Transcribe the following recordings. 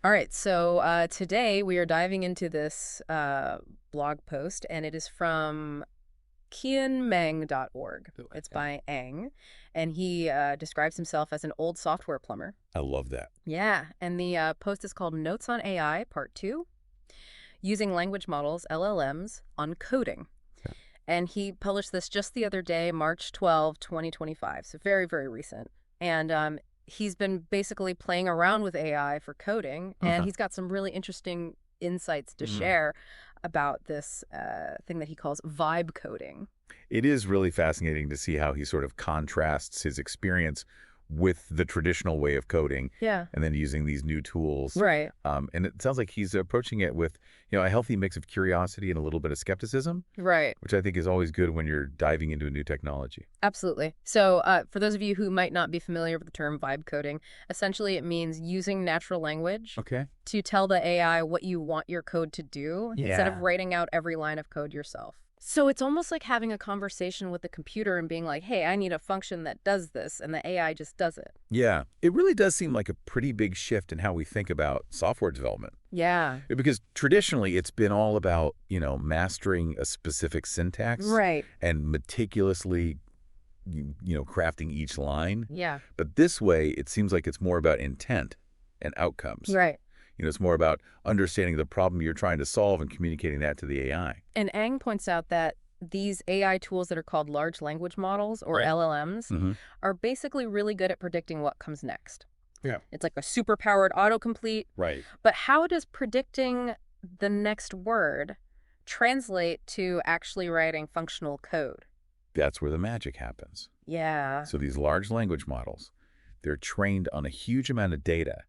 All right, so today we are diving into this blog post, and it is from kianmeng.org. Ooh, It's okay. by Ang, and he describes himself as an old software plumber. I love that. Yeah, and the post is called Notes on AI, Part 2, Using Language Models, LLMs, on Coding. Yeah. And he published this just the other day, March 12, 2025, so very, very recent. And he's been basically playing around with AI for coding, and Uh-huh. he's got some really interesting insights to Mm. share about this thing that he calls vibe coding. It is really fascinating to see how he sort of contrasts his experience with the traditional way of coding Yeah. and then using these new tools. Right. And it sounds like he's approaching it with, a healthy mix of curiosity and a little bit of skepticism, Right. which I think is always good when you're diving into a new technology. Absolutely. So, for those of you who might not be familiar with the term vibe coding, essentially it means using natural language Okay. to tell the AI what you want your code to do instead of Yeah. writing out every line of code yourself. So it's almost like having a conversation with the computer and being like, hey, I need a function that does this, and the AI just does it. Yeah. It really does seem like a pretty big shift in how we think about software development. Yeah. Because traditionally, it's been all about, mastering a specific syntax Right. and meticulously, crafting each line. Yeah. But this way, it seems like it's more about intent and outcomes. Right. It's more about understanding the problem you're trying to solve and communicating that to the AI. And Ang points out that these AI tools that are called large language models, or Right. LLMs, Mm-hmm. are basically really good at predicting what comes next. Yeah. It's like a super-powered autocomplete. Right. But how does predicting the next word translate to actually writing functional code? That's where the magic happens. Yeah. So these large language models, they're trained on a huge amount of data,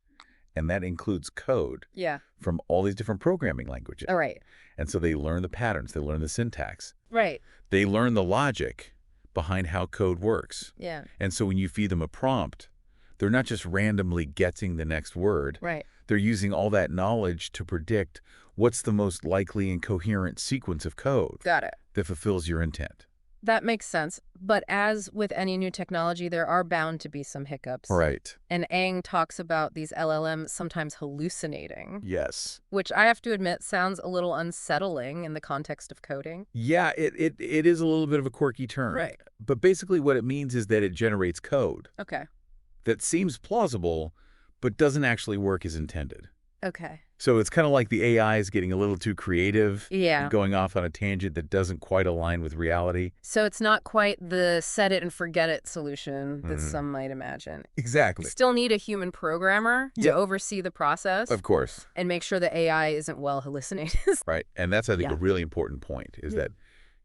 and that includes code Yeah. from all these different programming languages. All right. And so they learn the patterns, they learn the syntax, Right. they learn the logic behind how code works. Yeah. And so when you feed them a prompt, they're not just randomly guessing the next word. Right. They're using all that knowledge to predict what's the most likely and coherent sequence of code Got it. that fulfills your intent. That makes sense. But as with any new technology, there are bound to be some hiccups. Right. And Ang talks about these LLMs sometimes hallucinating, Yes. which I have to admit sounds a little unsettling in the context of coding. Yeah, it is a little bit of a quirky term. Right. But basically what it means is that it generates code Okay. that seems plausible, but doesn't actually work as intended. Okay. So it's kind of like the AI is getting a little too creative Yeah. and going off on a tangent that doesn't quite align with reality. So it's not quite the set it and forget it solution that Mhm. some might imagine. You Exactly. still need a human programmer to Yeah. oversee the process Of course. and make sure the AI isn't well hallucinated. Right. And that's, I think, Yeah. a really important point is Yeah.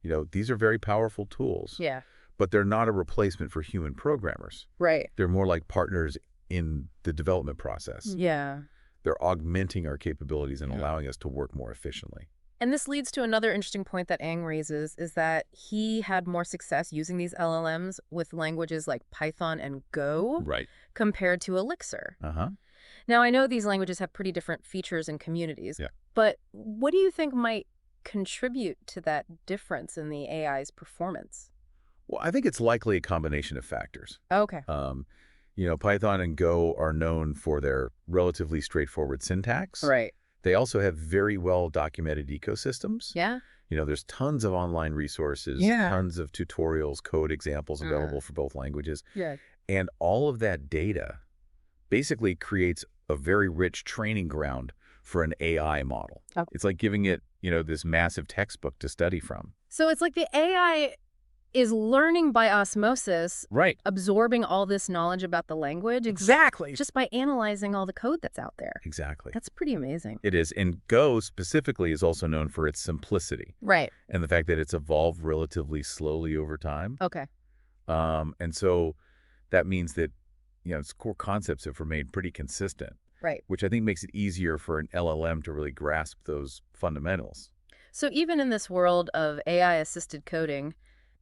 that, these are very powerful tools, Yeah. but they're not a replacement for human programmers. Right. They're more like partners in the development process. Yeah. They're augmenting our capabilities and Yeah. allowing us to work more efficiently. And this leads to another interesting point that Ang raises, is that he had more success using these LLMs with languages like Python and Go Right. compared to Elixir. Uh-huh. Now, I know these languages have pretty different features and communities, Yeah. but what do you think might contribute to that difference in the AI's performance? Well, I think it's likely a combination of factors. Okay. Python and Go are known for their relatively straightforward syntax. Right. They also have very well-documented ecosystems. Yeah? There's tons of online resources, Yeah. tons of tutorials, code examples available for both languages. Yeah. And all of that data basically creates a very rich training ground for an AI model. Oh. It's like giving it, this massive textbook to study from. So it's like the AI is learning by osmosis, Right. absorbing all this knowledge about the language Exactly. just by analyzing all the code that's out there. Exactly. That's pretty amazing. It is. And Go specifically is also known for its simplicity Right. and the fact that it's evolved relatively slowly over time. Okay. And so that means that, its core concepts have remained pretty consistent, Right. which I think makes it easier for an LLM to really grasp those fundamentals. So even in this world of AI-assisted coding,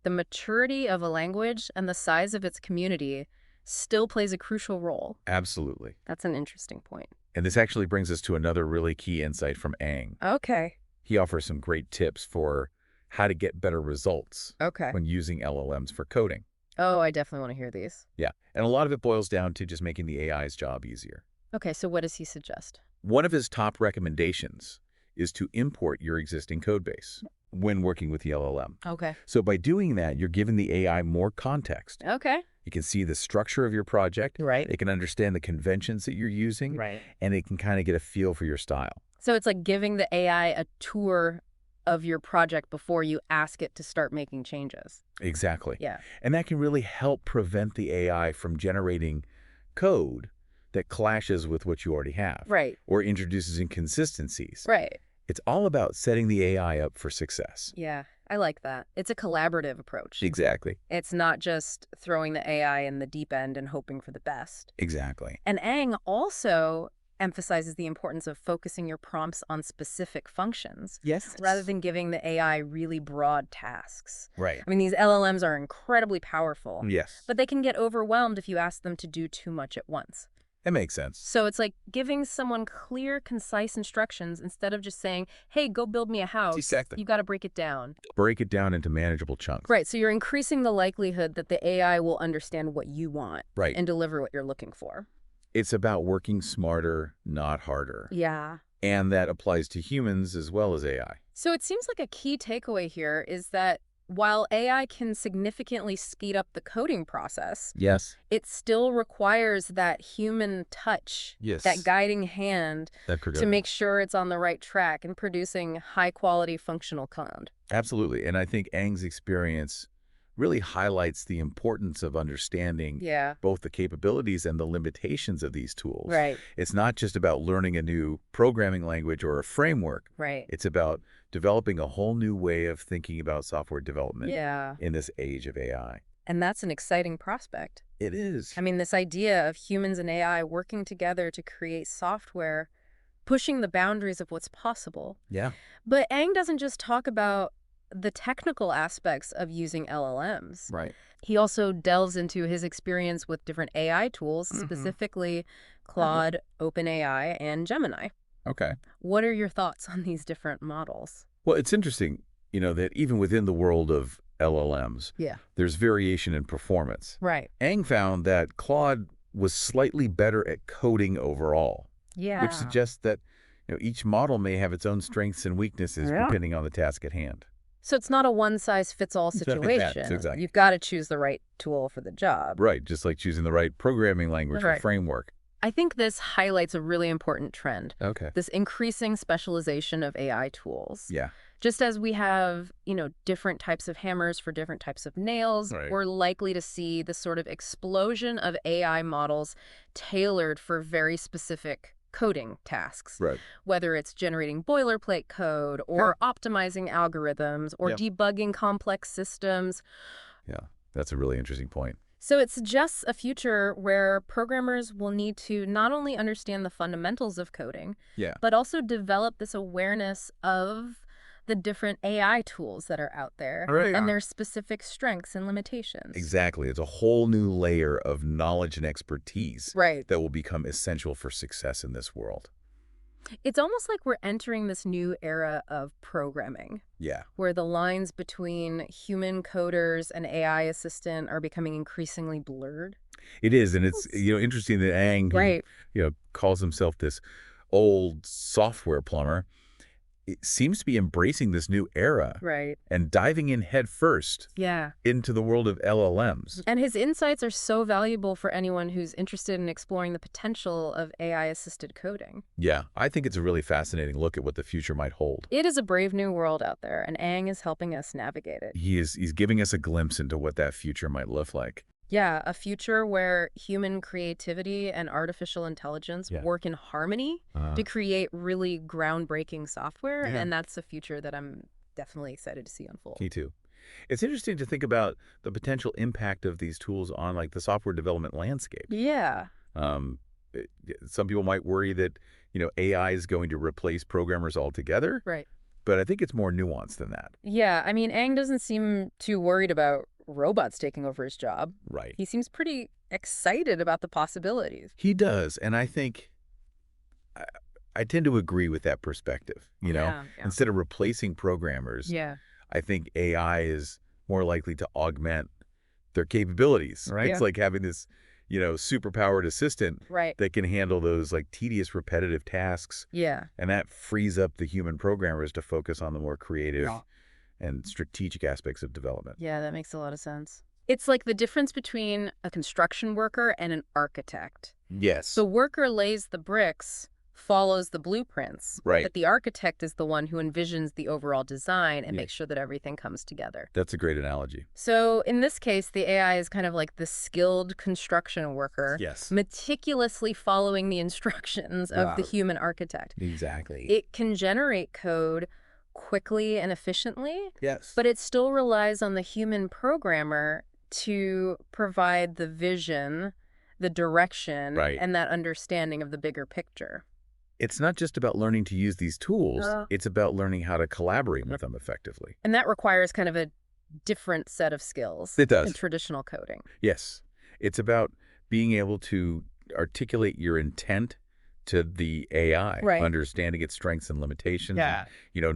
the maturity of a language and the size of its community still plays a crucial role. Absolutely. That's an interesting point. And this actually brings us to another really key insight from Ang. Okay. He offers some great tips for how to get better results Okay. when using LLMs for coding. Oh, I definitely want to hear these. Yeah. And a lot of it boils down to just making the AI's job easier. Okay, so what does he suggest? One of his top recommendations is to import your existing code base when working with the LLM. Okay. So by doing that, you're giving the AI more context. Okay. You can see the structure of your project. Right. It can understand the conventions that you're using. Right. And it can kind of get a feel for your style. So it's like giving the AI a tour of your project before you ask it to start making changes. Exactly. Yeah. And that can really help prevent the AI from generating code that clashes with what you already have. Right. Or introduces inconsistencies. Right. It's all about setting the AI up for success. Yeah. I like that. It's a collaborative approach. Exactly. It's not just throwing the AI in the deep end and hoping for the best. Exactly. And Ang also emphasizes the importance of focusing your prompts on specific functions Yes. rather than giving the AI really broad tasks. Right. I mean, these LLMs are incredibly powerful, Yes. but they can get overwhelmed if you ask them to do too much at once. That makes sense. So it's like giving someone clear, concise instructions instead of just saying, hey, go build me a house. Exactly. You got to break it down. Break it down into manageable chunks. Right. So you're increasing the likelihood that the AI will understand what you want Right. and deliver what you're looking for. It's about working smarter, not harder. Yeah. And that applies to humans as well as AI. So it seems like a key takeaway here is that while AI can significantly speed up the coding process, Yes. it still requires that human touch, Yes. that guiding hand to make sure it's on the right track and producing high-quality functional code. Absolutely. And I think Ang's experience really highlights the importance of understanding both the capabilities and the limitations of these tools. Right. It's not just about learning a new programming language or a framework. Right. It's about developing a whole new way of thinking about software development Yeah. in this age of AI. And that's an exciting prospect. It is. I mean, this idea of humans and AI working together to create software, pushing the boundaries of what's possible. Yeah. But Ang doesn't just talk about the technical aspects of using LLMs. Right. He also delves into his experience with different AI tools, specifically Claude, OpenAI, and Gemini. Okay. What are your thoughts on these different models? Well, it's interesting, that even within the world of LLMs, there's variation in performance. Right. Ang found that Claude was slightly better at coding overall, which suggests that each model may have its own strengths and weaknesses depending on the task at hand. So it's not a one-size-fits-all situation. Exactly. You've got to choose the right tool for the job. Right, just like choosing the right programming language or framework. I think this highlights a really important trend. Okay. This increasing specialization of AI tools. Yeah. Just as we have, different types of hammers for different types of nails, we're likely to see this sort of explosion of AI models tailored for very specific coding tasks, whether it's generating boilerplate code or optimizing algorithms or debugging complex systems. Yeah, that's a really interesting point. So it suggests a future where programmers will need to not only understand the fundamentals of coding, but also develop this awareness of the different AI tools that are out there and their specific strengths and limitations. Exactly. It's a whole new layer of knowledge and expertise that will become essential for success in this world. It's almost like we're entering this new era of programming. Yeah. Where the lines between human coders and AI assistant are becoming increasingly blurred. It is. And it's, interesting that Ang, calls himself this old software plumber. It seems to be embracing this new era and diving in head first into the world of LLMs. And his insights are so valuable for anyone who's interested in exploring the potential of AI-assisted coding. Yeah, I think it's a really fascinating look at what the future might hold. It is a brave new world out there, and Ang is helping us navigate it. He's giving us a glimpse into what that future might look like. Yeah, a future where human creativity and artificial intelligence work in harmony to create really groundbreaking software, and that's a future that I'm definitely excited to see unfold. Me too. It's interesting to think about the potential impact of these tools on, the software development landscape. Yeah. Some people might worry that, AI is going to replace programmers altogether. Right. But I think it's more nuanced than that. Yeah, I mean, Ang doesn't seem too worried about robots taking over his job. Right. He seems pretty excited about the possibilities. He does, and I think I tend to agree with that perspective. Instead of replacing programmers, I think AI is more likely to augment their capabilities. Right. It's like having this, superpowered assistant that can handle those like tedious, repetitive tasks. Yeah. And that frees up the human programmers to focus on the more creative and strategic aspects of development. Yeah, that makes a lot of sense. It's like the difference between a construction worker and an architect. Yes. The worker lays the bricks, follows the blueprints, but the architect is the one who envisions the overall design and makes sure that everything comes together. That's a great analogy. So in this case, the AI is kind of like the skilled construction worker, meticulously following the instructions of the human architect. Exactly. It can generate code quickly and efficiently, yes, but it still relies on the human programmer to provide the vision, the direction, and that understanding of the bigger picture. It's not just about learning to use these tools. It's about learning how to collaborate with them effectively. And that requires kind of a different set of skills. It does. In traditional coding. Yes. It's about being able to articulate your intent to the AI, understanding its strengths and limitations, and,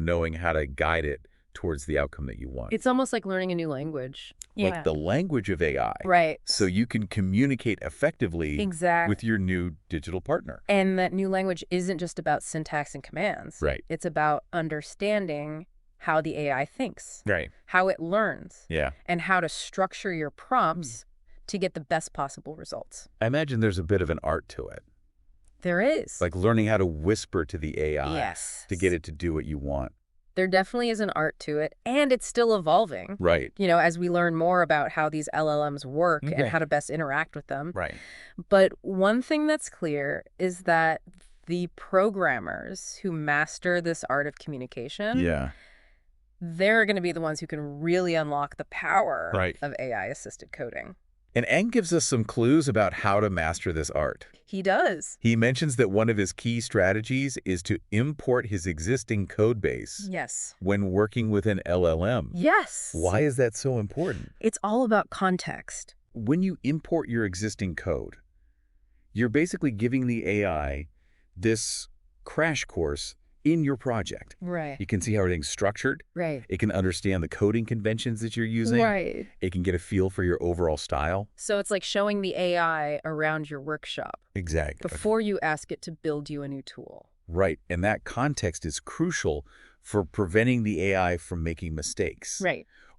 knowing how to guide it towards the outcome that you want. It's almost like learning a new language. Like the language of AI. So you can communicate effectively with your new digital partner. And that new language isn't just about syntax and commands. It's about understanding how the AI thinks. How it learns. And how to structure your prompts to get the best possible results. I imagine there's a bit of an art to it. There is. Like learning how to whisper to the AI to get it to do what you want. There definitely is an art to it, and it's still evolving. As we learn more about how these LLMs work and how to best interact with them. But one thing that's clear is that the programmers who master this art of communication, they're going to be the ones who can really unlock the power of AI-assisted coding. And Eng gives us some clues about how to master this art. He does. He mentions that one of his key strategies is to import his existing code base when working with an LLM. Why is that so important? It's all about context. When you import your existing code, you're basically giving the AI this crash course in your project. You can see how everything's structured. It can understand the coding conventions that you're using. It can get a feel for your overall style. So it's like showing the AI around your workshop. Exactly. Before you ask it to build you a new tool. And that context is crucial for preventing the AI from making mistakes.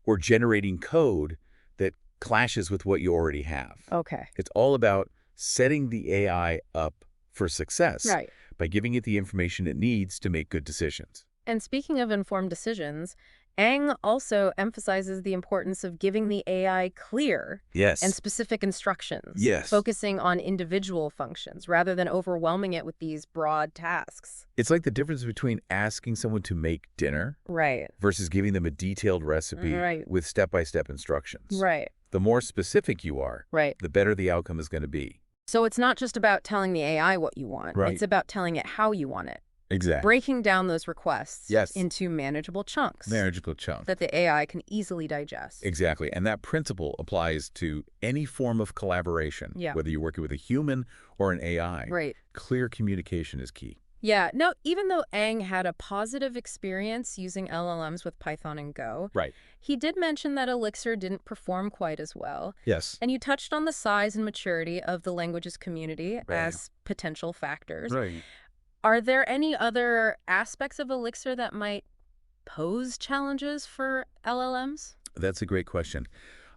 Or generating code that clashes with what you already have. It's all about setting the AI up for success. By giving it the information it needs to make good decisions. And speaking of informed decisions, Eng also emphasizes the importance of giving the AI clear and specific instructions, focusing on individual functions rather than overwhelming it with these broad tasks. It's like the difference between asking someone to make dinner versus giving them a detailed recipe with step-by-step instructions. The more specific you are, the better the outcome is going to be. So it's not just about telling the AI what you want. It's about telling it how you want it. Breaking down those requests into manageable chunks. That the AI can easily digest. Exactly. And that principle applies to any form of collaboration, whether you're working with a human or an AI. Clear communication is key. No, even though Eng had a positive experience using LLMs with Python and Go, he did mention that Elixir didn't perform quite as well. And you touched on the size and maturity of the language's community as potential factors. Are there any other aspects of Elixir that might pose challenges for LLMs? That's a great question.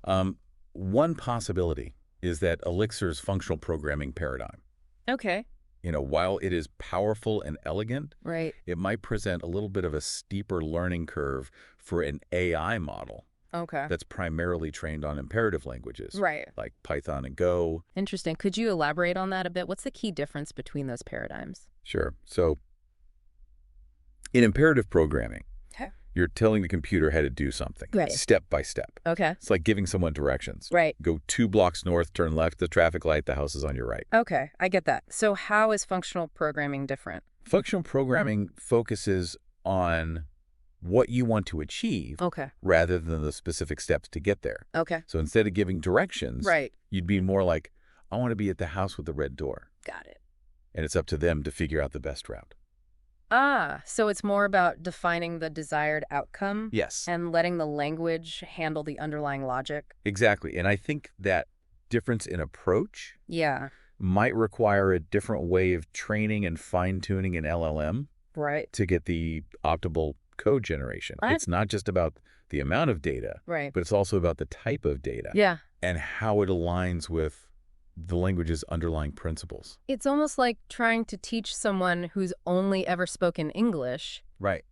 One possibility is that Elixir's functional programming paradigm. While it is powerful and elegant, it might present a little bit of a steeper learning curve for an AI model that's primarily trained on imperative languages, like Python and Go. Interesting. Could you elaborate on that a bit? What's the key difference between those paradigms? Sure. So in imperative programming, you're telling the computer how to do something, step by step. It's like giving someone directions. Go 2 blocks north, turn left, the traffic light, the house is on your right. I get that. So how is functional programming different? Functional programming focuses on what you want to achieve rather than the specific steps to get there. So instead of giving directions, you'd be more like, I want to be at the house with the red door. Got it. And it's up to them to figure out the best route. So it's more about defining the desired outcome? Yes. And letting the language handle the underlying logic? Exactly. And I think that difference in approach Yeah. might require a different way of training and fine-tuning an LLM to get the optimal code generation. It's not just about the amount of data, but it's also about the type of data and how it aligns with the language's underlying principles. It's almost like trying to teach someone who's only ever spoken English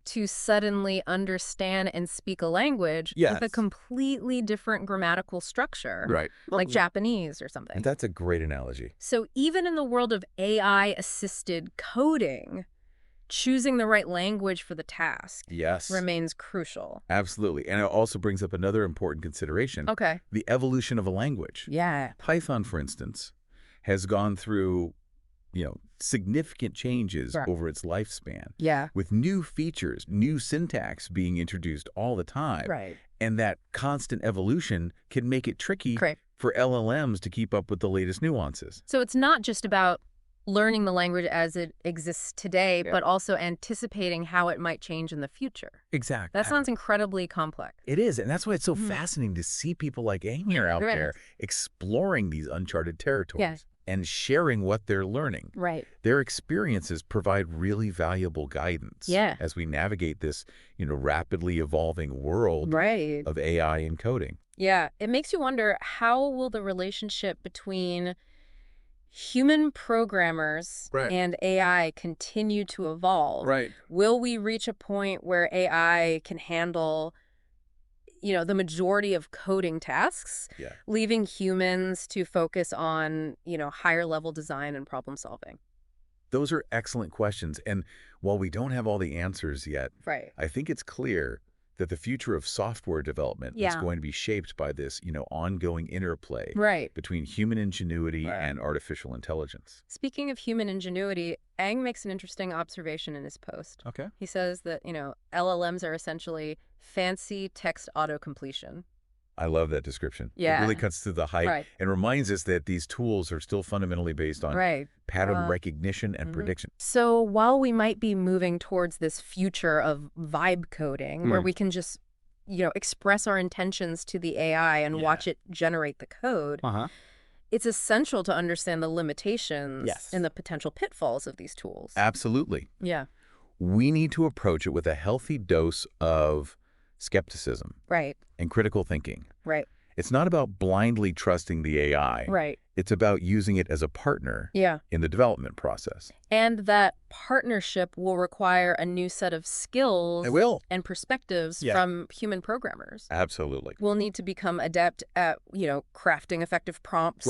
to suddenly understand and speak a language with a completely different grammatical structure, like Japanese or something. And that's a great analogy. So even in the world of AI-assisted coding, choosing the right language for the task remains crucial. Absolutely. And it also brings up another important consideration. The evolution of a language. Python, for instance, has gone through, significant changes over its lifespan. With new features, new syntax being introduced all the time. And that constant evolution can make it tricky for LLMs to keep up with the latest nuances. So it's not just about learning the language as it exists today, but also anticipating how it might change in the future. Exactly. That sounds incredibly complex. It is, and that's why it's so fascinating to see people like Amy out there exploring these uncharted territories and sharing what they're learning. Their experiences provide really valuable guidance as we navigate this, rapidly evolving world of AI and coding. Yeah, it makes you wonder, how will the relationship between human programmers and AI continue to evolve? Will we reach a point where AI can handle, the majority of coding tasks, leaving humans to focus on, higher level design and problem solving? Those are excellent questions. And while we don't have all the answers yet, I think it's clear that the future of software development is going to be shaped by this, ongoing interplay between human ingenuity and artificial intelligence. Speaking of human ingenuity, Ang makes an interesting observation in his post. He says that, LLMs are essentially fancy text auto-completion. I love that description. It really cuts through the hype and reminds us that these tools are still fundamentally based on pattern recognition and prediction. So while we might be moving towards this future of vibe coding, where we can just, express our intentions to the AI and watch it generate the code, it's essential to understand the limitations and the potential pitfalls of these tools. Absolutely. We need to approach it with a healthy dose of skepticism and critical thinking. It's not about blindly trusting the AI. It's about using it as a partner in the development process. And that partnership will require a new set of skills and perspectives from human programmers. Absolutely. We'll need to become adept at, crafting effective prompts.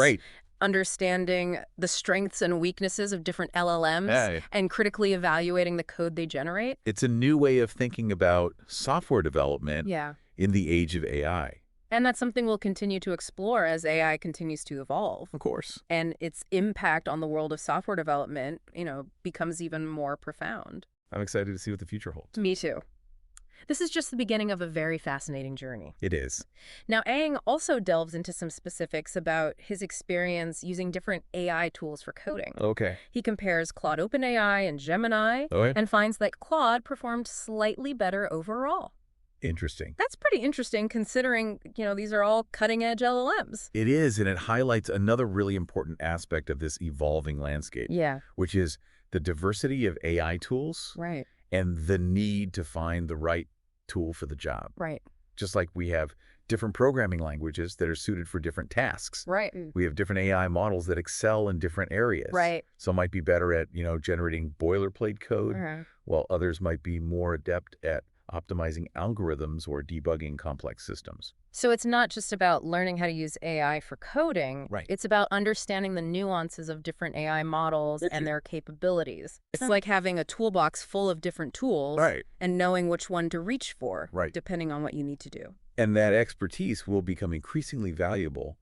Understanding the strengths and weaknesses of different LLMs and critically evaluating the code they generate. It's a new way of thinking about software development in the age of AI. And that's something we'll continue to explore as AI continues to evolve. Of course. And its impact on the world of software development, becomes even more profound. I'm excited to see what the future holds. Me too. This is just the beginning of a very fascinating journey. It is. Now, Ang also delves into some specifics about his experience using different AI tools for coding. He compares Claude OpenAI and Gemini and finds that Claude performed slightly better overall. Interesting. That's pretty interesting considering, these are all cutting-edge LLMs. It is, and it highlights another really important aspect of this evolving landscape. Which is the diversity of AI tools and the need to find the right tool for the job. Just like we have different programming languages that are suited for different tasks. We have different AI models that excel in different areas. Some might be better at, generating boilerplate code, while others might be more adept at optimizing algorithms or debugging complex systems. So it's not just about learning how to use AI for coding. It's about understanding the nuances of different AI models and their capabilities. It's like having a toolbox full of different tools and knowing which one to reach for, depending on what you need to do. And that expertise will become increasingly valuable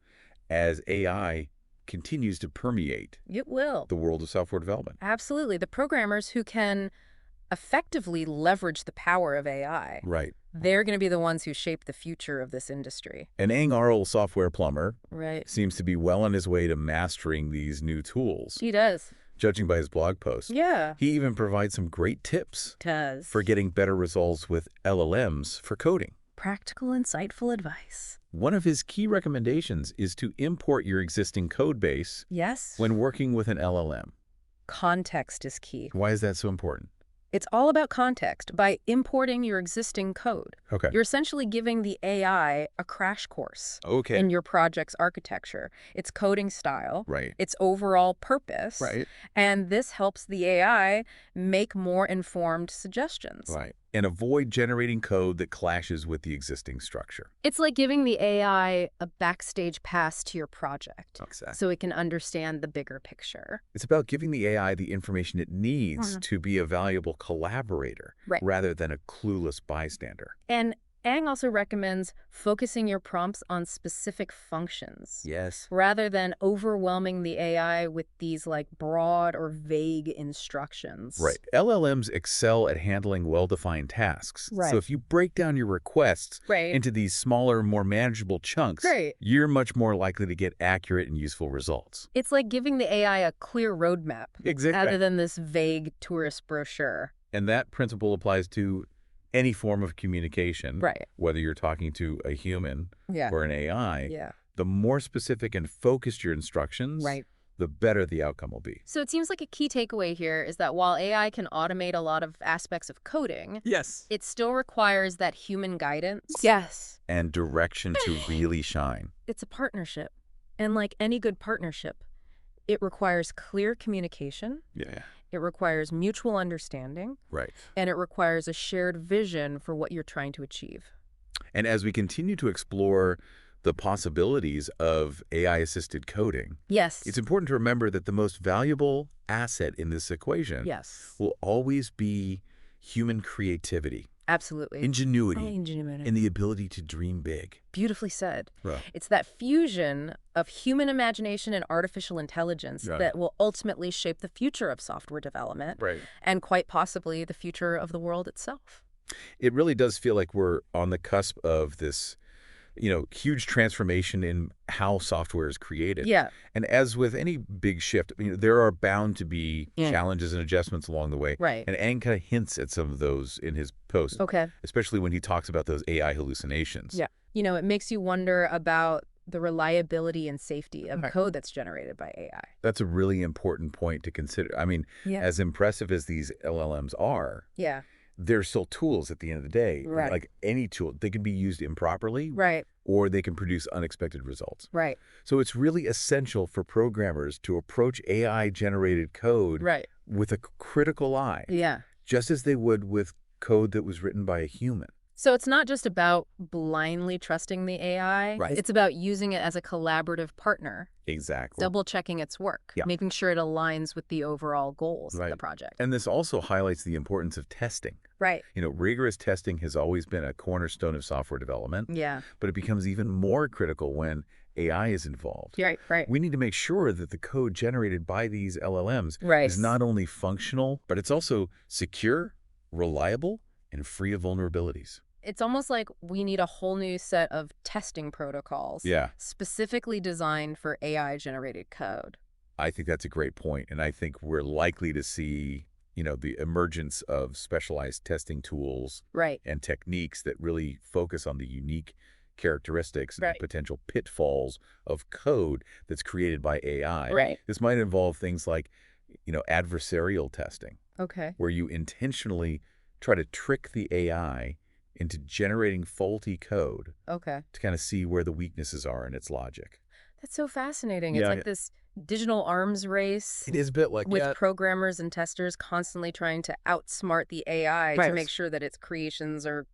as AI continues to permeate the world of software development. Absolutely. The programmers who can effectively leverage the power of AI. They're going to be the ones who shape the future of this industry. And Ang Arl, software plumber, seems to be well on his way to mastering these new tools. He does. Judging by his blog post. He even provides some great tips for getting better results with LLMs for coding. practical, insightful advice. One of his key recommendations is to import your existing code base when working with an LLM. Context is key. Why is that so important? It's all about context. By importing your existing code, you're essentially giving the AI a crash course in your project's architecture, its coding style, its overall purpose, and this helps the AI make more informed suggestions. And avoid generating code that clashes with the existing structure. It's like giving the AI a backstage pass to your project so it can understand the bigger picture. It's about giving the AI the information it needs to be a valuable collaborator rather than a clueless bystander. And Ang also recommends focusing your prompts on specific functions. Rather than overwhelming the AI with these broad or vague instructions. LLMs excel at handling well-defined tasks. So if you break down your requests into these smaller, more manageable chunks, you're much more likely to get accurate and useful results. It's like giving the AI a clear roadmap rather than this vague tourist brochure. And that principle applies to any form of communication, whether you're talking to a human or an AI, the more specific and focused your instructions, the better the outcome will be. So it seems like a key takeaway here is that while AI can automate a lot of aspects of coding, it still requires that human guidance. And direction to really shine. It's a partnership. And like any good partnership, it requires clear communication. It requires mutual understanding. And it requires a shared vision for what you're trying to achieve. And as we continue to explore the possibilities of AI-assisted coding, it's important to remember that the most valuable asset in this equation will always be human creativity. Absolutely. Ingenuity. And the ability to dream big. Beautifully said. It's that fusion of human imagination and artificial intelligence that will ultimately shape the future of software development and quite possibly the future of the world itself. It really does feel like we're on the cusp of this, huge transformation in how software is created. And as with any big shift, there are bound to be challenges and adjustments along the way. And Ang kind of hints at some of those in his post, especially when he talks about those AI hallucinations. It makes you wonder about the reliability and safety of code that's generated by AI. That's a really important point to consider. As impressive as these LLMs are, they're still tools at the end of the day. Like any tool, they can be used improperly, or they can produce unexpected results. So it's really essential for programmers to approach AI-generated code with a critical eye, just as they would with code that was written by a human. So it's not just about blindly trusting the AI. It's about using it as a collaborative partner. Double-checking its work, making sure it aligns with the overall goals of the project. And this also highlights the importance of testing. Rigorous testing has always been a cornerstone of software development. But it becomes even more critical when AI is involved. We need to make sure that the code generated by these LLMs is not only functional, but it's also secure, reliable, and free of vulnerabilities. It's almost like we need a whole new set of testing protocols specifically designed for AI-generated code. I think that's a great point, and I think we're likely to see, the emergence of specialized testing tools and techniques that really focus on the unique characteristics and potential pitfalls of code that's created by AI. This might involve things like, adversarial testing, where you intentionally try to trick the AI into generating faulty code to kind of see where the weaknesses are in its logic. That's so fascinating. It's like this digital arms race. It is a bit like with programmers and testers constantly trying to outsmart the AI to make sure that its creations are,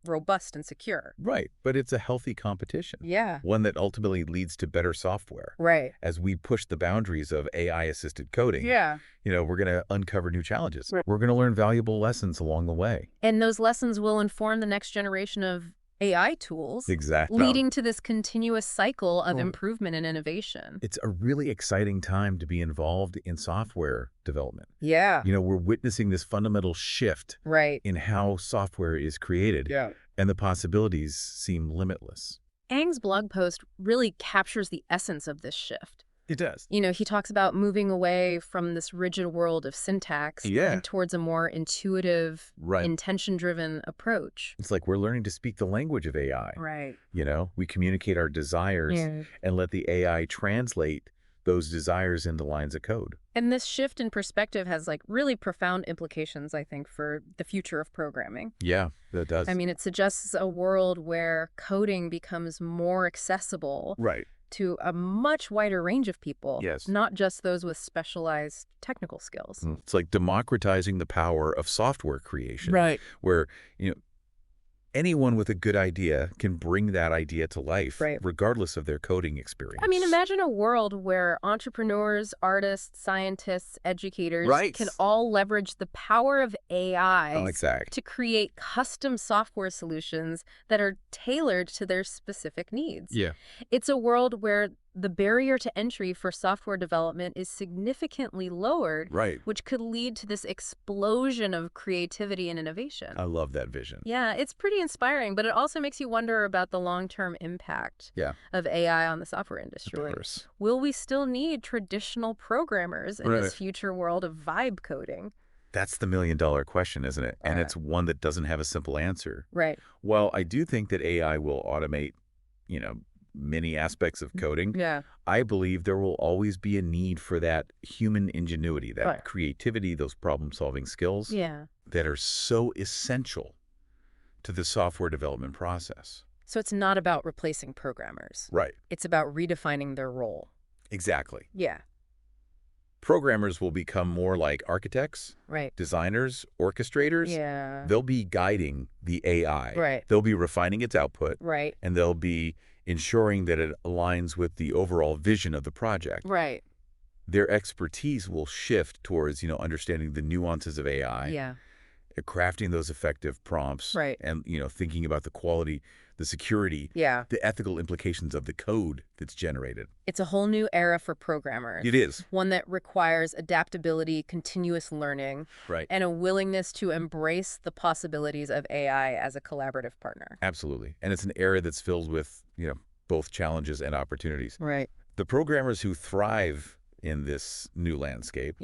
robust and secure. But it's a healthy competition. One that ultimately leads to better software. As we push the boundaries of AI-assisted coding, we're going to uncover new challenges. We're going to learn valuable lessons along the way. And those lessons will inform the next generation of AI tools, leading to this continuous cycle of improvement and innovation. It's a really exciting time to be involved in software development. We're witnessing this fundamental shift in how software is created, and the possibilities seem limitless. Ang's blog post really captures the essence of this shift. It does. He talks about moving away from this rigid world of syntax and towards a more intuitive, intention-driven approach. It's like we're learning to speak the language of AI. Right. We communicate our desires and let the AI translate those desires into lines of code. And this shift in perspective has really profound implications, I think, for the future of programming. Yeah, that does. I mean, it suggests a world where coding becomes more accessible to a much wider range of people, not just those with specialized technical skills. It's like democratizing the power of software creation. Where, anyone with a good idea can bring that idea to life, regardless of their coding experience. I mean, imagine a world where entrepreneurs, artists, scientists, educators can all leverage the power of AI to create custom software solutions that are tailored to their specific needs. It's a world where the barrier to entry for software development is significantly lowered, which could lead to this explosion of creativity and innovation. I love that vision. Yeah, it's pretty inspiring, but it also makes you wonder about the long-term impact of AI on the software industry. Of course. Will we still need traditional programmers in this future world of vibe coding? That's the million-dollar question, isn't it? And it's one that doesn't have a simple answer. Well, I do think that AI will automate, many aspects of coding. I believe there will always be a need for that human ingenuity, that creativity, those problem-solving skills that are so essential to the software development process. So it's not about replacing programmers. It's about redefining their role. Exactly. Programmers will become more like architects, designers, orchestrators. They'll be guiding the AI. They'll be refining its output. And they'll be ensuring that it aligns with the overall vision of the project. Their expertise will shift towards, understanding the nuances of AI, crafting those effective prompts, and, thinking about the quality, the security, the ethical implications of the code that's generated. It's a whole new era for programmers. It is. One that requires adaptability, continuous learning, and a willingness to embrace the possibilities of AI as a collaborative partner. Absolutely. And it's an era that's filled with, both challenges and opportunities. The programmers who thrive in this new landscape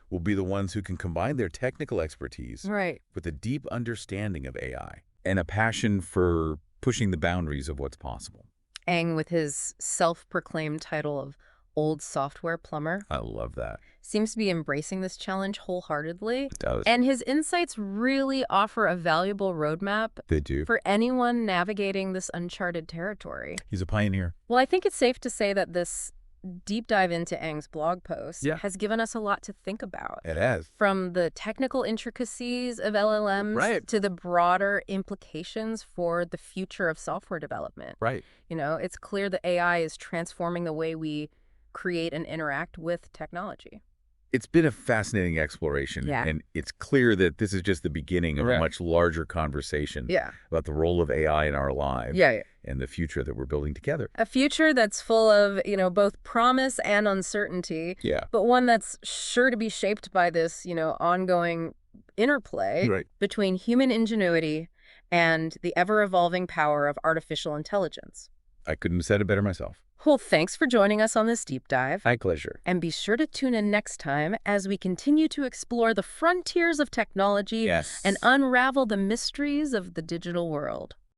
will be the ones who can combine their technical expertise with a deep understanding of AI and a passion for pushing the boundaries of what's possible. Eng, with his self-proclaimed title of old software plumber, I love that, seems to be embracing this challenge wholeheartedly. It does. And his insights really offer a valuable roadmap for anyone navigating this uncharted territory. He's a pioneer. Well, I think it's safe to say that this deep dive into Eng's blog post has given us a lot to think about. It has. From the technical intricacies of LLMs to the broader implications for the future of software development. It's clear that AI is transforming the way we create and interact with technology. It's been a fascinating exploration, and it's clear that this is just the beginning of a much larger conversation about the role of AI in our lives and the future that we're building together. A future that's full of, both promise and uncertainty, but one that's sure to be shaped by this, ongoing interplay between human ingenuity and the ever-evolving power of artificial intelligence. I couldn't have said it better myself. Well, thanks for joining us on this deep dive. My pleasure. And be sure to tune in next time as we continue to explore the frontiers of technology and unravel the mysteries of the digital world.